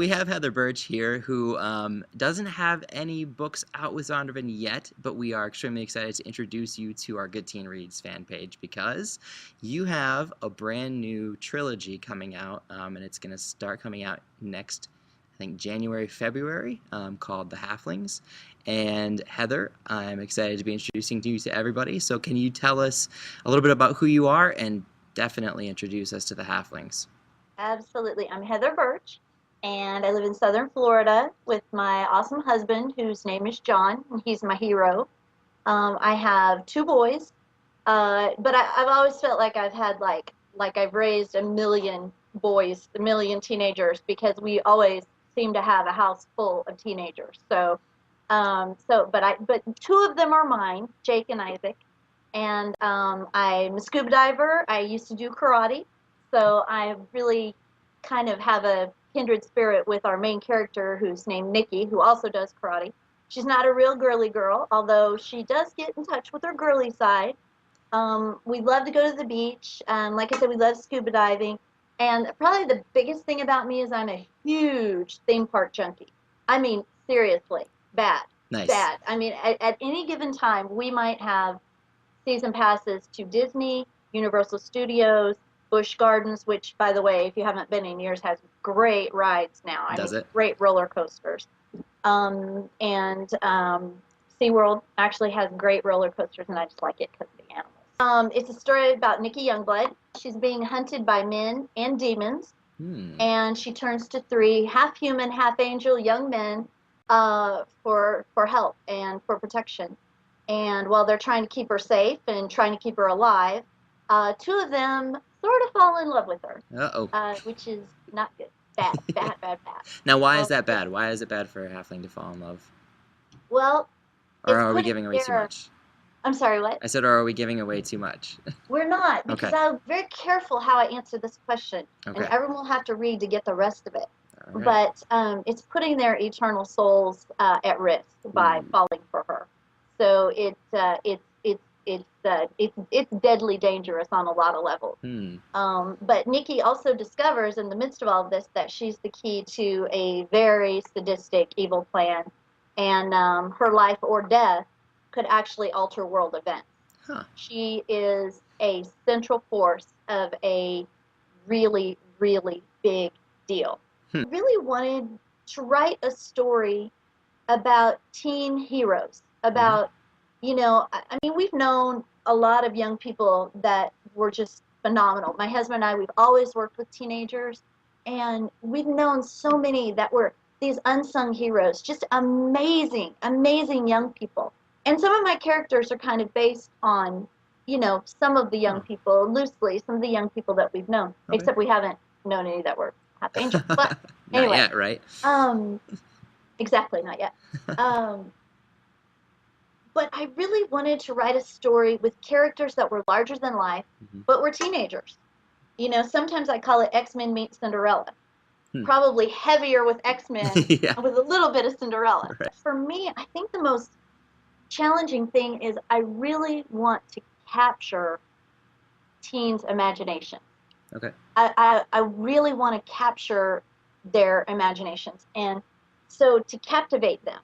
We have Heather Burch here, who doesn't have any books out with Zondervan yet, but we are extremely excited to introduce you to our Good Teen Reads fan page because you have a brand new trilogy coming out, and it's going to start coming out next, I think, January, February, called The Halflings. And Heather, I'm excited to be introducing you to everybody. So can you tell us a little bit about who you are and definitely introduce us to The Halflings? Absolutely. I'm Heather Burch, and I live in Southern Florida with my awesome husband, whose name is John, and he's my hero. I have two boys, but I've always felt like I've had like I've raised a million boys, a million teenagers, because we always seem to have a house full of teenagers. But two of them are mine, Jake and Isaac, and I'm a scuba diver. I used to do karate, so I really kind of have a kindred spirit with our main character, who's named Nikki, who also does karate. She's not a real girly girl, although she does get in touch with her girly side. We love to go to the beach. Like I said, we love scuba diving. And probably the biggest thing about me is I'm a huge theme park junkie. I mean, seriously, bad. Nice. Bad. I mean, at any given time, we might have season passes to Disney, Universal Studios, Busch Gardens, which, by the way, if you haven't been in years, has great rides now. I Does mean, it? great roller coasters. And SeaWorld actually has great roller coasters, and I just like it because of the animals. It's a story about Nikki Youngblood. She's being hunted by men and demons, and she turns to three half-human, half-angel young men for help and for protection. And while they're trying to keep her safe and trying to keep her alive, two of them sort of fall in love with her, Uh-oh. which is not good. Bad, bad, bad, bad. Now, why is that bad? Why is it bad for a halfling to fall in love? Well, Or it's are we putting giving away too their. much? I'm sorry, what? I said, or are we giving away too much? We're not, because Okay. I'm very careful how I answer this question, and Okay. everyone will have to read to get the rest of it. All right. But it's putting their eternal souls at risk by falling for her. So it's deadly dangerous on a lot of levels. But Nikki also discovers in the midst of all of this that she's the key to a very sadistic evil plan, and her life or death could actually alter world events. Huh. She is a central force of a really, really big deal. I really wanted to write a story about teen heroes, about, I mean, we've known a lot of young people that were just phenomenal. My husband and I, we've always worked with teenagers, and we've known so many that were these unsung heroes, just amazing, amazing young people. And some of my characters are kind of based on, some of the young people, loosely, some of the young people that we've known, except we haven't known any that were half angels. But anyway. Not yet, right? Exactly, not yet. But I really wanted to write a story with characters that were larger than life, but were teenagers. Sometimes I call it X-Men meets Cinderella. Probably heavier with X-Men, Yeah. with a little bit of Cinderella. Right. For me, I think the most challenging thing is I really want to capture teens' imagination. Okay. I really want to capture their imaginations. And so to captivate them,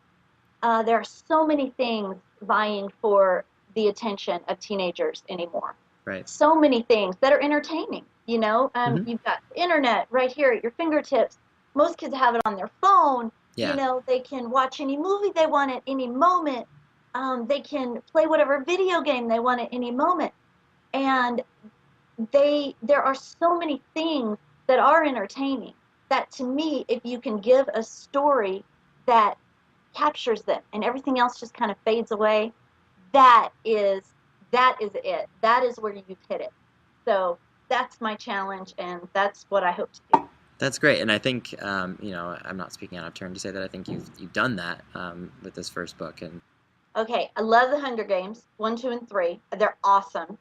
there are so many things vying for the attention of teenagers anymore. Right. So many things that are entertaining. You've got the internet right here at your fingertips. Most kids have it on their phone. Yeah. They can watch any movie they want at any moment. They can play whatever video game they want at any moment. And there are so many things that are entertaining that, to me, if you can give a story that captures them and everything else just kind of fades away, that is it. That is where you've hit it. So that's my challenge, and that's what I hope to do. That's great, and I think I'm not speaking out of turn to say that I think you've done that with this first book. And okay, I love the Hunger Games 1, 2, and 3. They're awesome.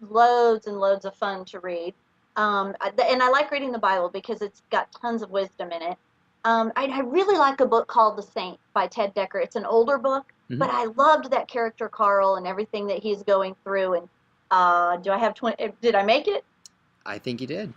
Loads and loads of fun to read. And I like reading the Bible because it's got tons of wisdom in it. I really like a book called The Saint by Ted Decker. It's an older book, but I loved that character Carl and everything that he's going through. And do I have 20? Did I make it? I think you did.